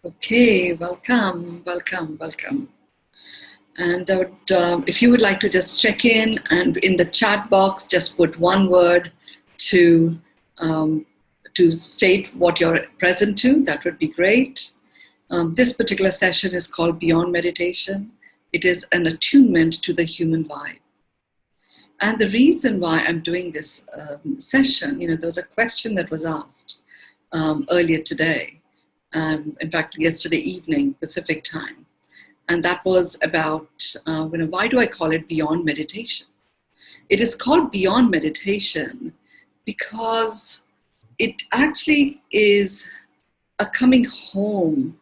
Okay, welcome, welcome, welcome. And I would, if you would like to just check in and in the chat box, just put one word to, to state what you're present to, that would be great. This particular session is called Beyond Meditation. It is an attunement to the human vibe. And the reason why I'm doing this session, there was a question that was asked earlier today. In fact, yesterday evening, Pacific time. And that was about, why do I call it Beyond Meditation? It is called Beyond Meditation because it actually is a coming home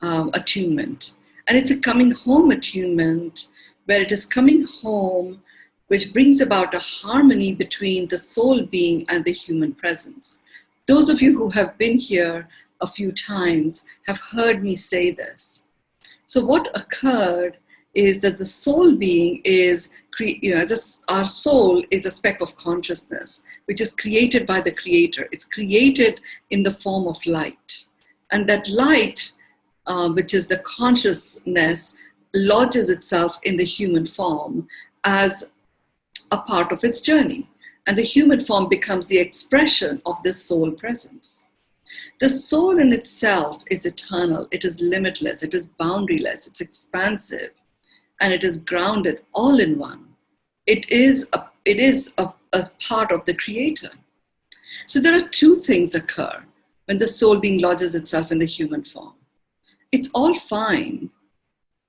attunement. And it's a coming home attunement where it is coming home which brings about a harmony between the soul being and the human presence. Those of you who have been here a few times have heard me say this. So what occurred is that the soul being is, our soul is a speck of consciousness, which is created by the Creator. It's created in the form of light. And that light, which is the consciousness, lodges itself in the human form as a part of its journey. And the human form becomes the expression of this soul presence. The soul in itself is eternal, it is limitless, it is boundaryless, it's expansive, and it is grounded all in one. It is a part of the Creator. So there are two things occur when the soul being lodges itself in the human form. It's all fine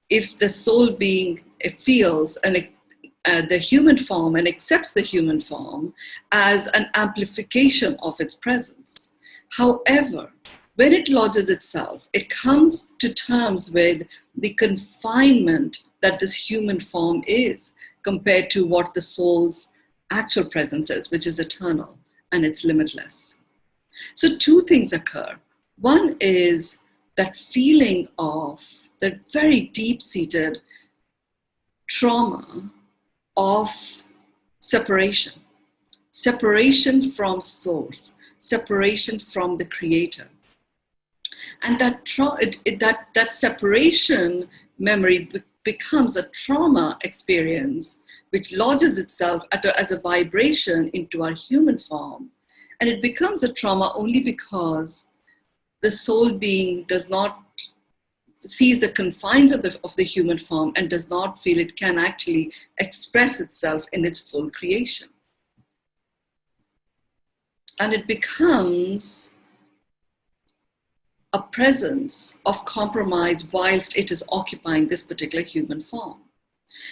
if the soul being feels the human form and accepts the human form as an amplification of its presence. However, when it lodges itself, it comes to terms with the confinement that this human form is compared to what the soul's actual presence is, which is eternal and it's limitless. So two things occur. One is that feeling of that very deep-seated trauma of separation from source, separation from the Creator. And that separation memory becomes a trauma experience which lodges itself as a vibration into our human form. And it becomes a trauma only because the soul being sees the confines of the human form and does not feel it can actually express itself in its full creation. And it becomes a presence of compromise whilst it is occupying this particular human form.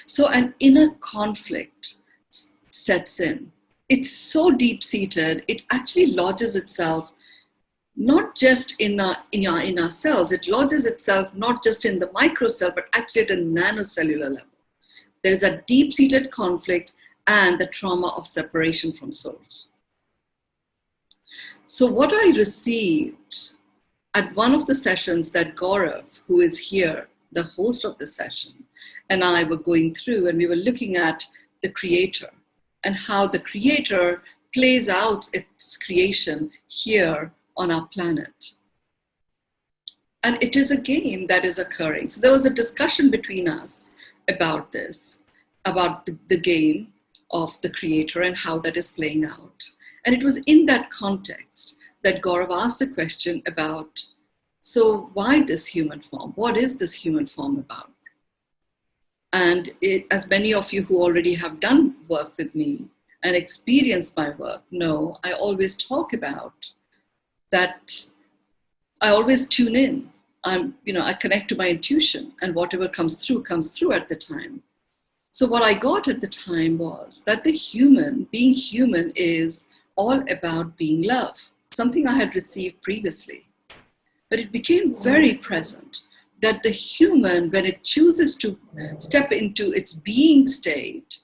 So an inner conflict sets in. It's so deep-seated, it actually lodges itself not just in our cells, it lodges itself not just in the microcell, but actually at a nanocellular level. There is a deep-seated conflict and the trauma of separation from source. So what I received at one of the sessions that Gaurav, who is here, the host of the session, and I were going through, and we were looking at the Creator and how the Creator plays out its creation here on our planet. And it is a game that is occurring. So there was a discussion between us about this, about the game of the Creator and how that is playing out. And it was in that context that Gaurav asked the question about, so why this human form? What is this human form about? And as many of you who already have done work with me and experienced my work know, I always talk about that I always tune in. I connect to my intuition, and whatever comes through at the time. So what I got at the time was that being human is all about being love, something I had received previously. But it became very present that the human, when it chooses to step into its being state,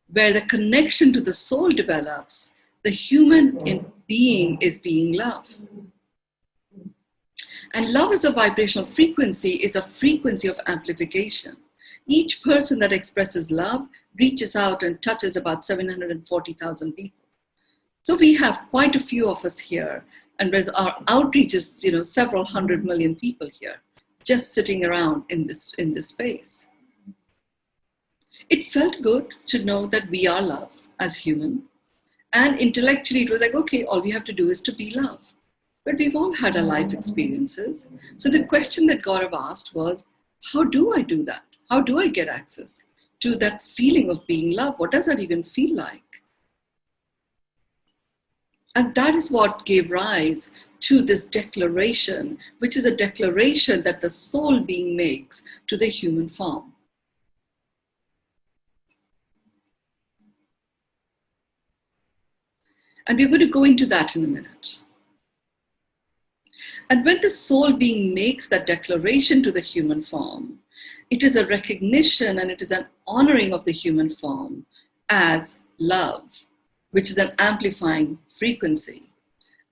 where the connection to the soul develops, the human in being is being love. And love as a vibrational frequency is a frequency of amplification. Each person that expresses love reaches out and touches about 740,000 people. So we have quite a few of us here And whereas our outreach is, several 100 million people here, just sitting around in this space. It felt good to know that we are love as human. And intellectually, it was like, okay, all we have to do is to be love. But we've all had our life experiences. So the question that Gaurav asked was, how do I do that? How do I get access to that feeling of being love? What does that even feel like? And that is what gave rise to this declaration, which is a declaration that the soul being makes to the human form. And we're going to go into that in a minute. And when the soul being makes that declaration to the human form, it is a recognition and it is an honoring of the human form as love, which is an amplifying frequency.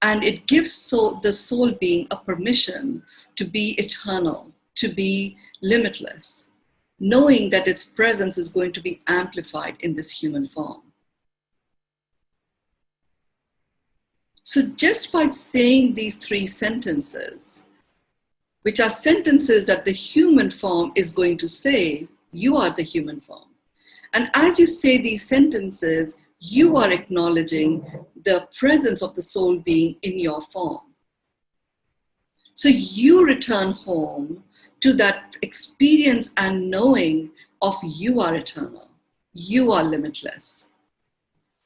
And it gives the soul being a permission to be eternal, to be limitless, knowing that its presence is going to be amplified in this human form. So just by saying these 3 sentences, which are sentences that the human form is going to say, you are the human form. And as you say these sentences, you are acknowledging the presence of the soul being in your form. So you return home to that experience and knowing of you are eternal, you are limitless,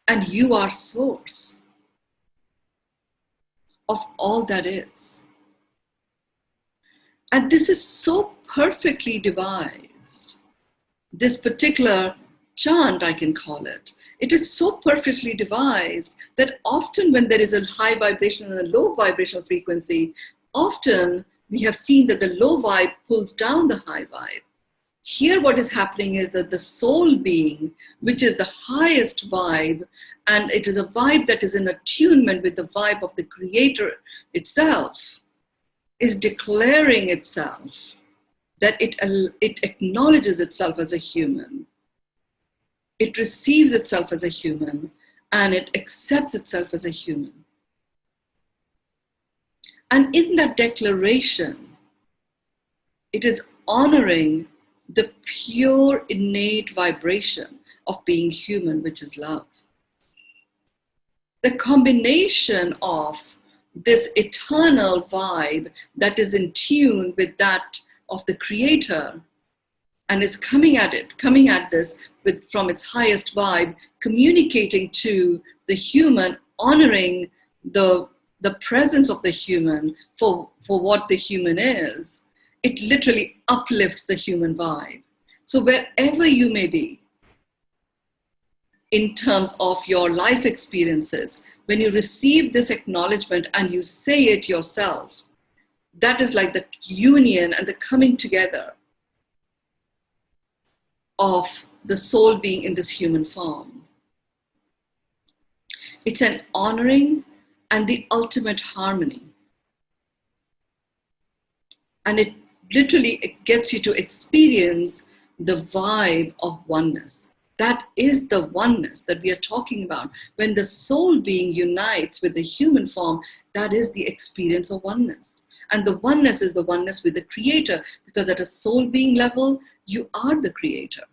and you are source of all that is. And this is so perfectly devised. This particular chant, I can call it. It is so perfectly devised that often when there is a high vibration and a low vibrational frequency, often we have seen that the low vibe pulls down the high vibe. Here what is happening is that the soul being, which is the highest vibe, and it is a vibe that is in attunement with the vibe of the creator itself, is declaring itself that it acknowledges itself as a human. It receives itself as a human, and it accepts itself as a human. And in that declaration, it is honoring the pure innate vibration of being human, which is love. The combination of this eternal vibe that is in tune with that of the creator and is coming at this from its highest vibe, communicating to the human, honoring the presence of the human for what the human is. It literally uplifts the human vibe. So wherever you may be, in terms of your life experiences, when you receive this acknowledgement and you say it yourself, that is like the union and the coming together of the soul being in this human form. It's an honoring and the ultimate harmony. And it literally gets you to experience the vibe of oneness. That is the oneness that we are talking about. When the soul being unites with the human form, that is the experience of oneness. And the oneness is the oneness with the creator, because at a soul being level, you are the creator.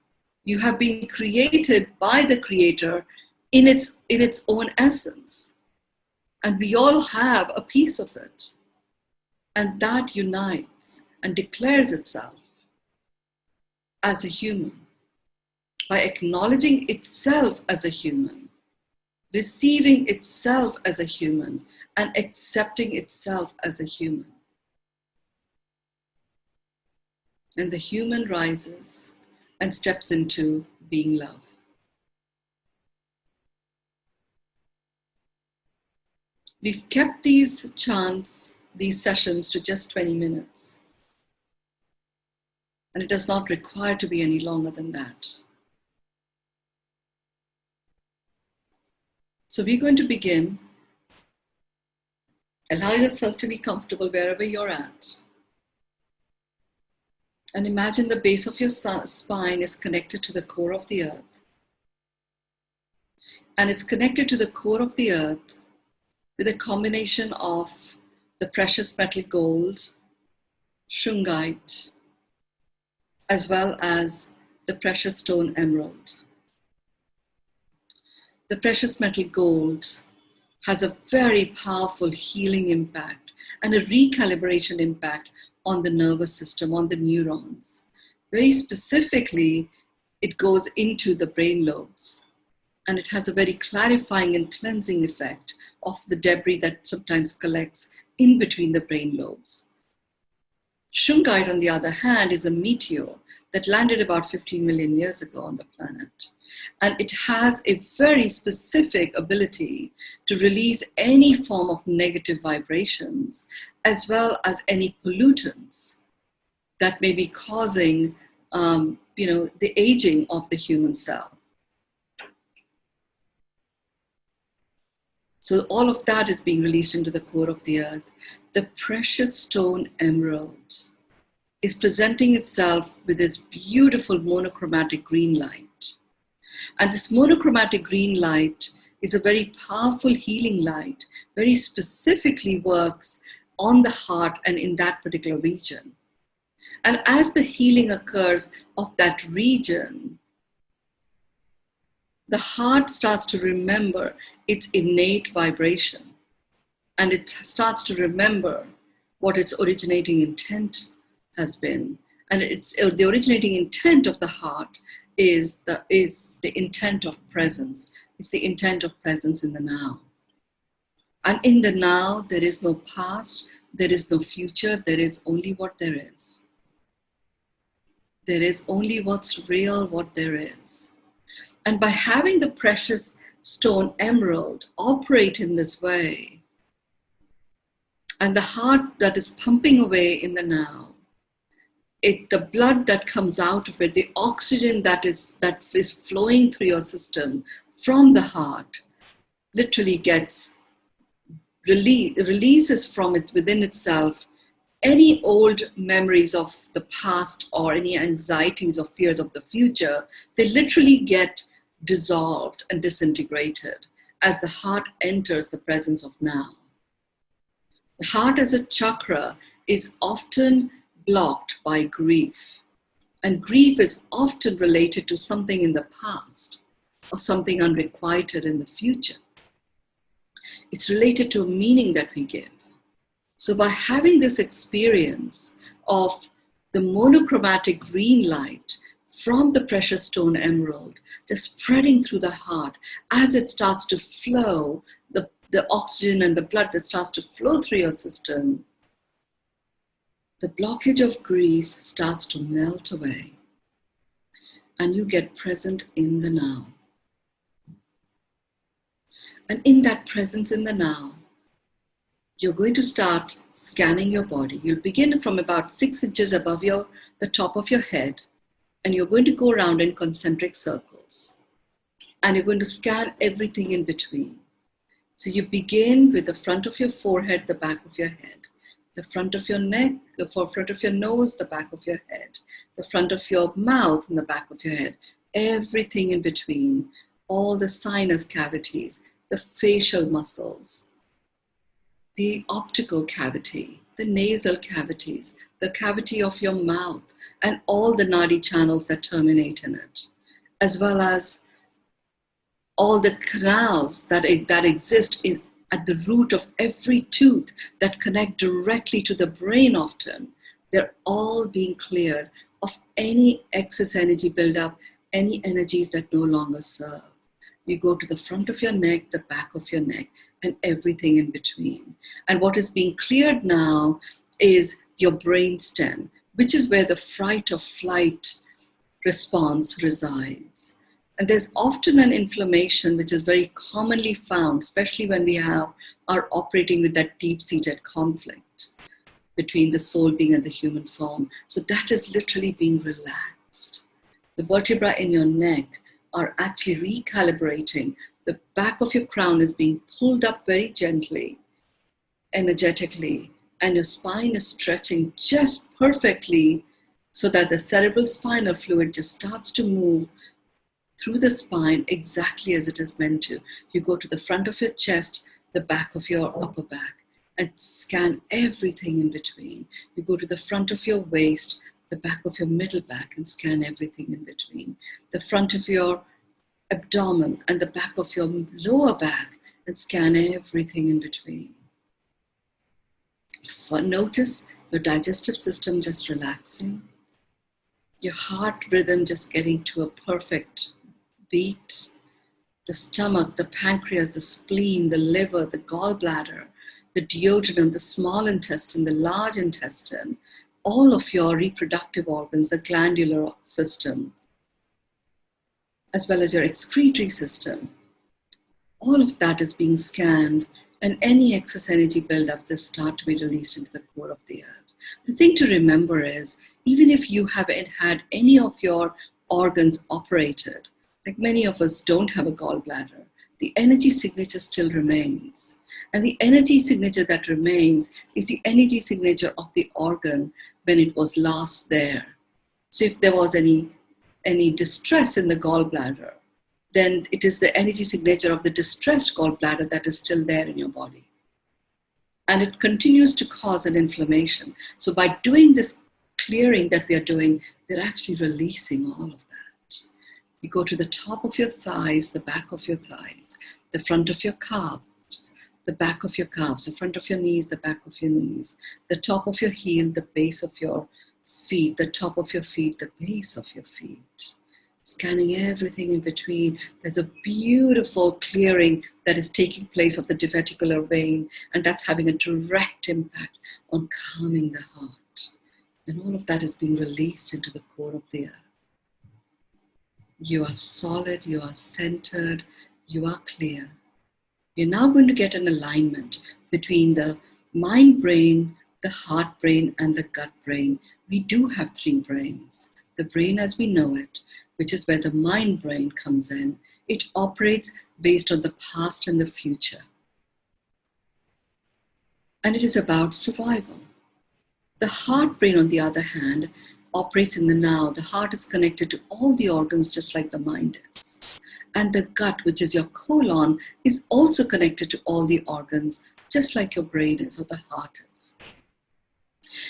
You have been created by the creator in its own essence. And we all have a piece of it. And that unites and declares itself as a human by acknowledging itself as a human, receiving itself as a human, and accepting itself as a human. And the human rises and steps into being love. We've kept these chants, these sessions, to just 20 minutes. And it does not require to be any longer than that. So we're going to begin. Allow yourself to be comfortable wherever you're at. And imagine the base of your spine is connected to the core of the earth. And it's connected to the core of the earth with a combination of the precious metal gold, shungite, as well as the precious stone emerald. The precious metal gold has a very powerful healing impact and a recalibration impact on the nervous system, on the neurons. Very specifically, it goes into the brain lobes, and it has a very clarifying and cleansing effect of the debris that sometimes collects in between the brain lobes. Shungite, on the other hand, is a meteor that landed about 15 million years ago on the planet. And it has a very specific ability to release any form of negative vibrations, as well as any pollutants that may be causing the aging of the human cell. So all of that is being released into the core of the earth. The precious stone emerald is presenting itself with this beautiful monochromatic green light. And this monochromatic green light is a very powerful healing light, very specifically works on the heart and in that particular region. And as the healing occurs of that region, the heart starts to remember its innate vibration, and it starts to remember what its originating intent has been. And the originating intent of the heart is the intent of presence. It's the intent of presence in the now. And in the now, there is no past, there is no future, there is only what there is. There is only what's real, what there is. And by having the precious stone emerald operate in this way, and the heart that is pumping away in the now, the blood that comes out of it, the oxygen that is flowing through your system from the heart, literally gets releases from it within itself any old memories of the past or any anxieties or fears of the future. They literally get dissolved and disintegrated as the heart enters the presence of now. The heart as a chakra is often blocked by grief. And grief is often related to something in the past or something unrequited in the future. It's related to a meaning that we give. So by having this experience of the monochromatic green light from the precious stone emerald, just spreading through the heart, as it starts to flow, the oxygen and the blood that starts to flow through your system, the blockage of grief starts to melt away, and you get present in the now. And in that presence in the now, you're going to start scanning your body. You'll begin from about 6 inches above the top of your head, and you're going to go around in concentric circles. And you're going to scan everything in between. So you begin with the front of your forehead, the back of your head, the front of your neck, the front of your nose, the back of your head, the front of your mouth and the back of your head, everything in between, all the sinus cavities, the facial muscles, the optical cavity, the nasal cavities, the cavity of your mouth, and all the nadi channels that terminate in it, as well as all the canals that exist at the root of every tooth that connect directly to the brain often. They're all being cleared of any excess energy buildup, any energies that no longer serve. You go to the front of your neck, the back of your neck, and everything in between. And what is being cleared now is your brain stem, which is where the fright or flight response resides. And there's often an inflammation which is very commonly found, especially when we are operating with that deep-seated conflict between the soul being and the human form. So that is literally being relaxed. The vertebrae in your neck are actually recalibrating. The back of your crown is being pulled up very gently, energetically, and your spine is stretching just perfectly so that the cerebral spinal fluid just starts to move through the spine exactly as it is meant to. You go to the front of your chest, the back of your upper back, and scan everything in between. You go to the front of your waist, the back of your middle back, and scan everything in between. The front of your abdomen and the back of your lower back, and scan everything in between. Notice your digestive system just relaxing, your heart rhythm just getting to a perfect beat, the stomach, the pancreas, the spleen, the liver, the gallbladder, the duodenum, the small intestine, the large intestine, all of your reproductive organs, the glandular system, as well as your excretory system. All of that is being scanned, and any excess energy buildup just start to be released into the core of the earth. The thing to remember is, even if you haven't had any of your organs operated, like many of us don't have a gallbladder, the energy signature still remains. And the energy signature that remains is the energy signature of the organ when it was last there. So if there was any distress in the gallbladder, then it is the energy signature of the distressed gallbladder that is still there in your body. And it continues to cause an inflammation. So by doing this clearing that we are doing, we're actually releasing all of that. You go to the top of your thighs, the back of your thighs, the front of your calves, the back of your calves, the front of your knees, the back of your knees, the top of your heel, the base of your feet, the top of your feet, the base of your feet. Scanning everything in between. There's a beautiful clearing that is taking place of the diverticular vein, and that's having a direct impact on calming the heart. And all of that is being released into the core of the earth. You are solid, you are centered, you are clear. You're now going to get an alignment between the mind brain, the heart brain, and the gut brain. We do have three brains. The brain as we know it, which is where the mind brain comes in. It operates based on the past and the future. And it is about survival. The heart brain, on the other hand, operates in the now. The heart is connected to all the organs just like the mind is. And the gut, which is your colon, is also connected to all the organs, just like your brain is or the heart is.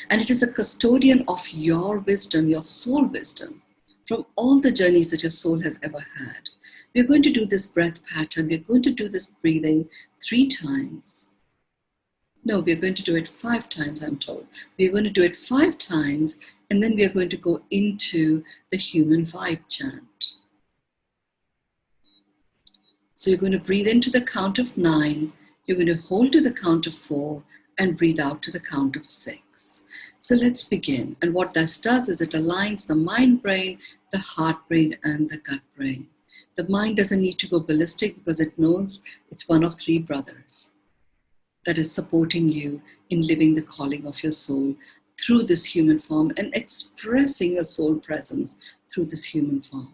And it is a custodian of your wisdom, your soul wisdom, from all the journeys that your soul has ever had. We're going to do this breath pattern. We're going to do this breathing 3 times. No, we're going to do it 5 times, I'm told. We're going to do it 5 times, and then we're going to go into the human vibe chant. So you're going to breathe into the count of 9. You're going to hold to the count of 4 and breathe out to the count of 6. So let's begin. And what this does is it aligns the mind brain, the heart brain, and the gut brain. The mind doesn't need to go ballistic because it knows it's one of 3 brothers that is supporting you in living the calling of your soul through this human form and expressing your soul presence through this human form.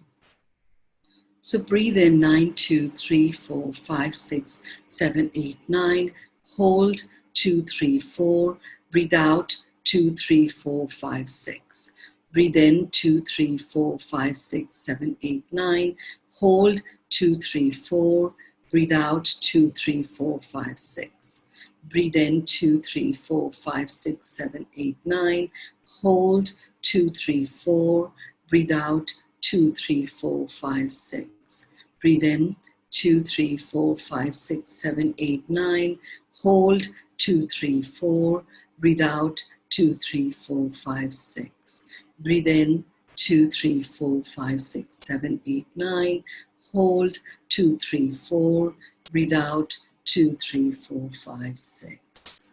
So breathe in 9, 2, 3, 4, 5, 6, 7, 8, 9. Hold 2, 3, 4. Breathe out 2, 3, 4, 5, 6. Breathe in 2, 3, 4, 5, 6, 7, 8, 9. Hold 2, 3, 4. Breathe out 2, 3, 4, 5, 6. Breathe in 2, 3, 4, 5, 6, 7, 8, 9. Hold 2, 3, 4. Breathe out 2, 3, 4, 5, 6. Breathe in 2, 3, 4, 5, 6, 7, 8, 9. Hold 2, 3, 4. Breathe out 2, 3, 4, 5, 6. Breathe in 2, 3, 4, 5, 6, 7, 8, 9. Hold 2, 3, 4. Breathe out 2, 3, 4, 5, 6.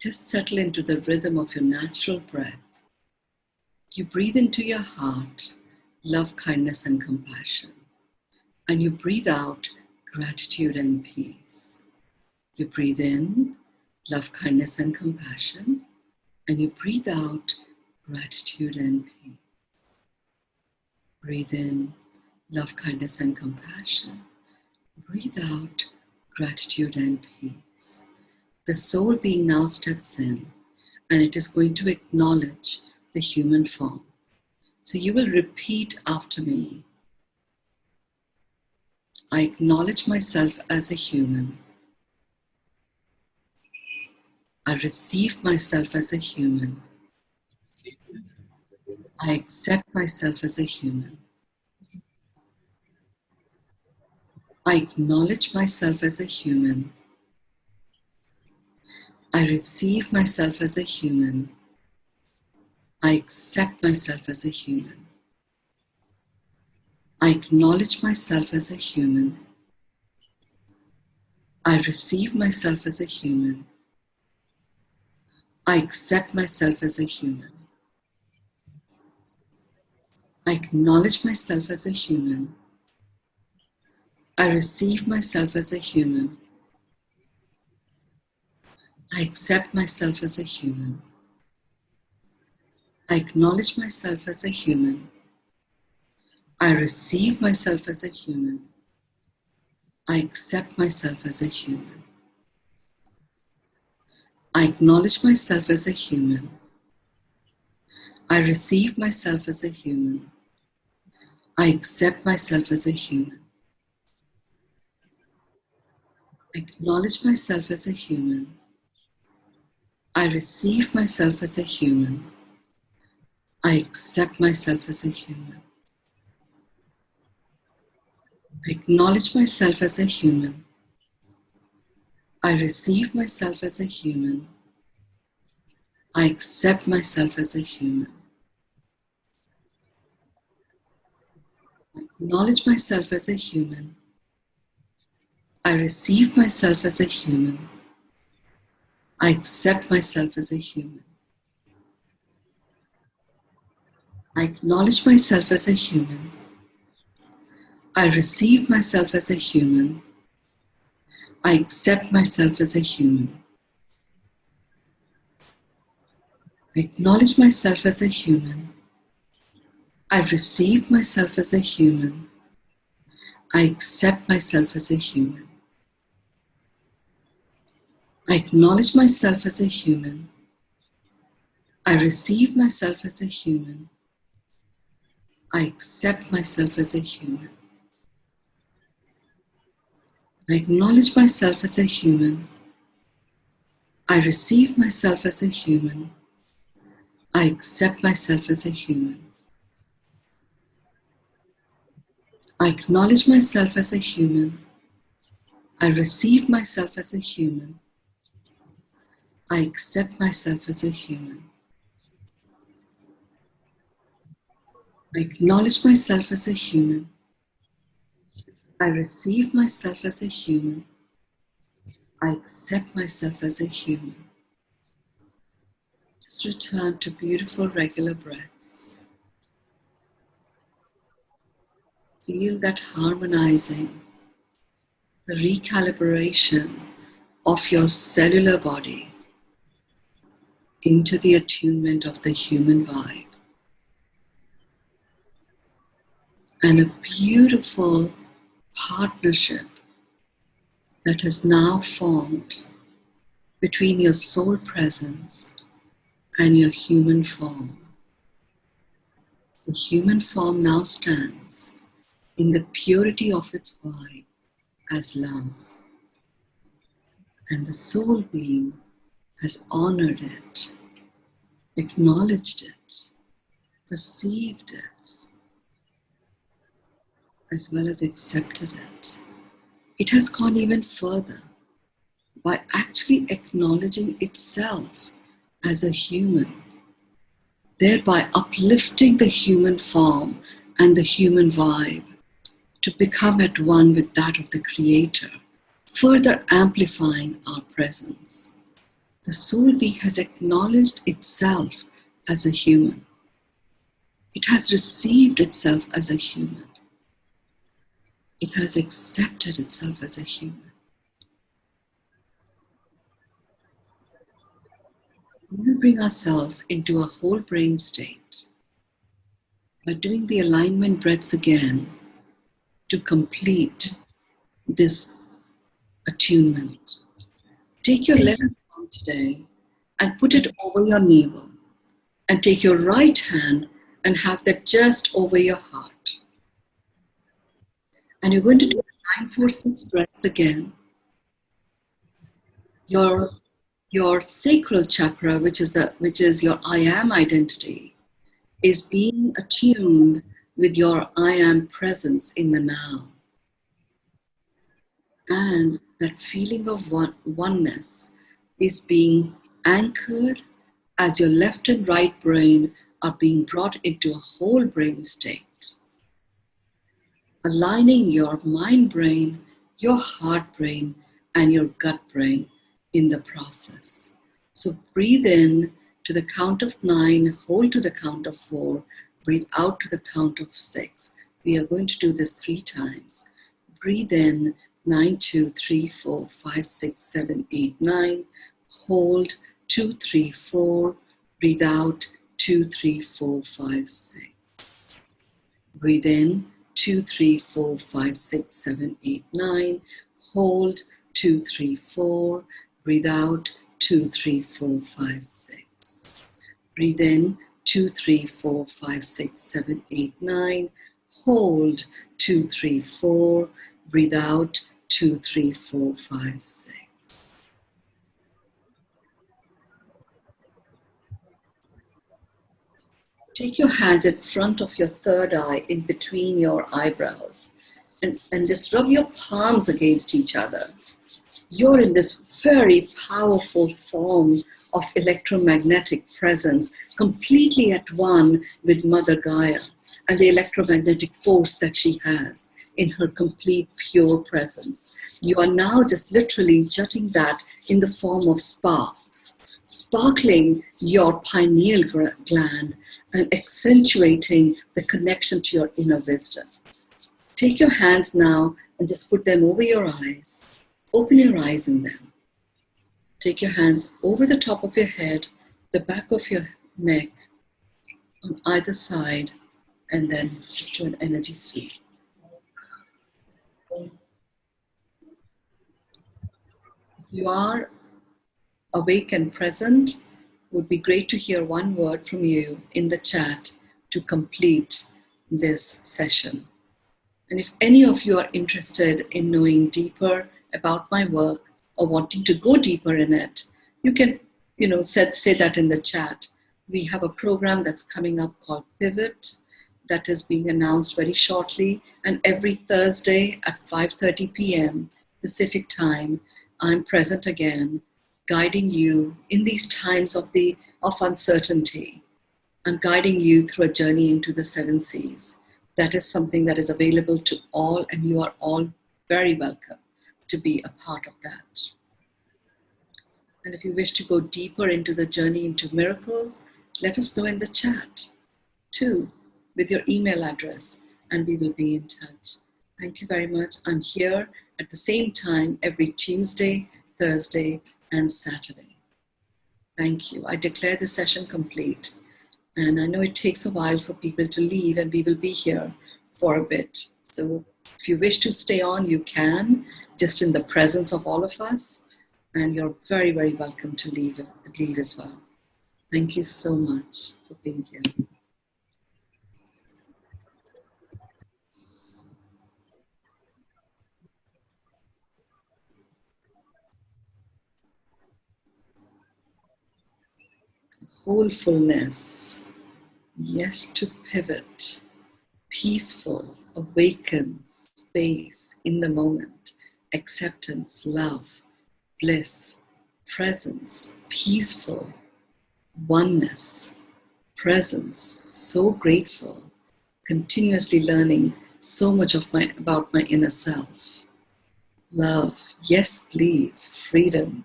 Just settle into the rhythm of your natural breath. You breathe into your heart love, kindness, and compassion. And you breathe out gratitude and peace. You breathe in love, kindness, and compassion. And you breathe out gratitude and peace. Breathe in love, kindness, and compassion. Breathe out gratitude and peace. The soul being now steps in, and it is going to acknowledge the human form. So you will repeat after me. I acknowledge myself as a human. I receive myself as a human. I accept myself as a human. I acknowledge myself as a human. I receive myself as a human. I accept myself as a human. I acknowledge myself as a human. I receive myself as a human. I accept myself as a human. I acknowledge myself as a human. I receive myself as a human. I accept myself as a human. I acknowledge myself as a human. I receive myself as a human. I accept myself as a human. I acknowledge myself as a human. I receive myself as a human. I accept myself as a human. I acknowledge myself as a human. I receive myself as a human. I accept myself as a human. I acknowledge myself as a human. I receive myself as a human. I accept myself as a human. I acknowledge myself as a human. I receive myself as a human. I accept myself as a human. I acknowledge myself as a human. I receive myself as a human. I accept myself as a human. I acknowledge myself as a human. I receive myself as a human. I accept myself as a human. I acknowledge myself as a human. I receive myself as a human. I accept myself as a human. I acknowledge myself as a human. I receive myself as a human. I accept myself as a human. I acknowledge myself as a human. I receive myself as a human. I accept myself as a human. I acknowledge myself as a human. I receive myself as a human. I accept myself as a human. Just return to beautiful regular breaths. Feel that harmonizing, the recalibration of your cellular body into the attunement of the human vibe. And a beautiful partnership that has now formed between your soul presence and your human form. The human form now stands in the purity of its vibe as love. And the soul being has honored it, acknowledged it, perceived it, as well as accepted it. It has gone even further by actually acknowledging itself as a human, thereby uplifting the human form and the human vibe to become at one with that of the Creator, further amplifying our presence. The soul being has acknowledged itself as a human. It has received itself as a human. It has accepted itself as a human. We bring ourselves into a whole brain state by doing the alignment breaths again to complete this attunement. Take your left hand today and put it over your navel, and take your right hand and have that just over your heart. And you're going to do 9, 4, 6 breaths again. Your Your sacral chakra, which is your I am identity, is being attuned with your I am presence in the now. And that feeling of oneness is being anchored as your left and right brain are being brought into a whole brain state, aligning your mind brain, your heart brain, and your gut brain in the process. So breathe in to the count of 9, hold to the count of 4, breathe out to the count of 6. We are going to do this 3 times. Breathe in 9, 2, 3, 4, 5, 6, 7, 8, 9. Hold 2, 3, 4. Breathe out 2, 3, 4, 5, 6. Breathe in 2, 3, 4, 5, 6, 7, 8, 9. Hold 2, 3, 4. Breathe out 2, 3, 4, 5, 6. Breathe in 2, 3, 4, 5, 6, 7, 8, 9. Hold 2, 3, 4. Breathe out 2, 3, 4, 5, 6. Take your hands in front of your third eye, in between your eyebrows, and just rub your palms against each other. You're in this very powerful form of electromagnetic presence, completely at one with Mother Gaia and the electromagnetic force that she has in her complete pure presence. You are now just literally jutting that in the form of sparks, sparkling your pineal gland and accentuating the connection to your inner wisdom. Take your hands now and just put them over your eyes. Open your eyes in them. Take your hands over the top of your head, the back of your neck, on either side, and then just do an energy sweep. If you are awake and present, it would be great to hear one word from you in the chat to complete this session. And if any of you are interested in knowing deeper about my work or wanting to go deeper in it, you can, say that in the chat. We have a program that's coming up called Pivot that is being announced very shortly. And every Thursday at 5:30 p.m. Pacific time, I'm present again, guiding you in these times of uncertainty. I'm guiding you through a journey into the 7 seas. That is something that is available to all, and you are all very welcome to be a part of that. And if you wish to go deeper into the journey into miracles, let us know in the chat too, with your email address, and we will be in touch. Thank you very much. I'm here at the same time every Tuesday, Thursday, and Saturday. Thank you. I declare the session complete. And I know it takes a while for people to leave, and we will be here for a bit. So if you wish to stay on, you can, just in the presence of all of us. And you're very, very welcome to leave as well. Thank you so much for being here. Wholefulness. Yes to pivot. Peaceful, awakened space in the moment. Acceptance, love, bliss, presence, peaceful, oneness, presence, so grateful, continuously learning so much about my inner self. Love, yes please, freedom,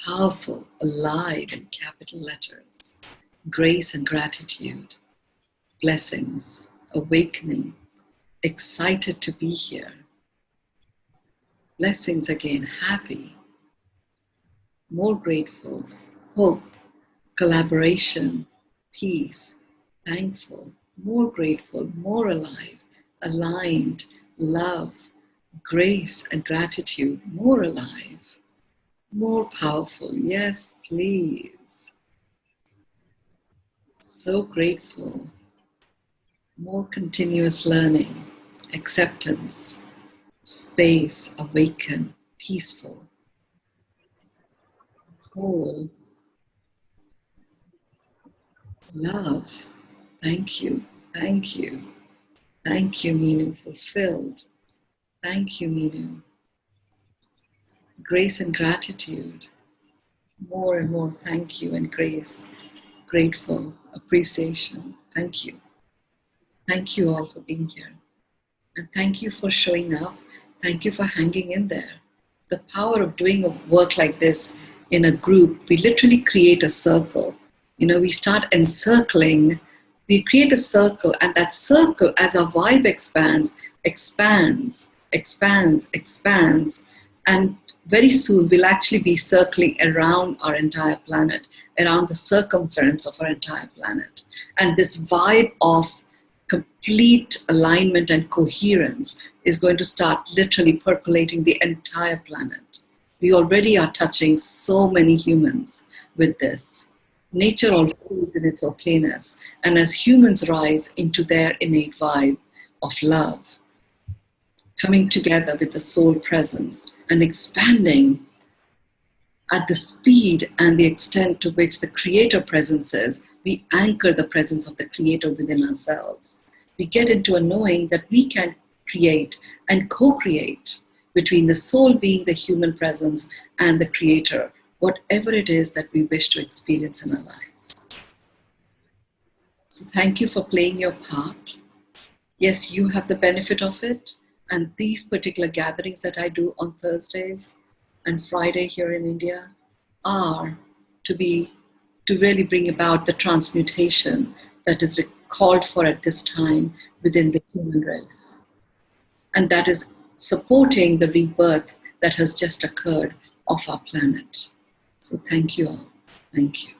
powerful, alive in capital letters, grace and gratitude, blessings, awakening, excited to be here, blessings again, happy, more grateful, hope, collaboration, peace, thankful, more grateful, more alive, aligned, love, grace and gratitude, more alive, more powerful, yes please, so grateful, more continuous learning, acceptance, space, awaken, peaceful, whole, love. Thank you, thank you, thank you, Mynoo, fulfilled. Thank you, Mynoo. Grace and gratitude. More and more thank you and grace. Grateful, appreciation. Thank you. Thank you all for being here. And thank you for showing up. Thank you for hanging in there. The power of doing a work like this in a group, we literally create a circle. You know, we start encircling, we create a circle, and that circle, as our vibe expands, expands, expands, expands, and very soon we'll actually be circling around our entire planet, around the circumference of our entire planet. And this vibe of complete alignment and coherence is going to start literally percolating the entire planet. We already are touching so many humans with this. Nature already is in its okayness. And as humans rise into their innate vibe of love, coming together with the soul presence and expanding at the speed and the extent to which the creator presence is, we anchor the presence of the creator within ourselves. We get into a knowing that we can create and co-create between the soul being the human presence and the creator, whatever it is that we wish to experience in our lives. So thank you for playing your part. Yes, you have the benefit of it. And these particular gatherings that I do on Thursdays and Friday here in India are to really bring about the transmutation that is called for at this time within the human race. And that is supporting the rebirth that has just occurred of our planet. So thank you all. Thank you.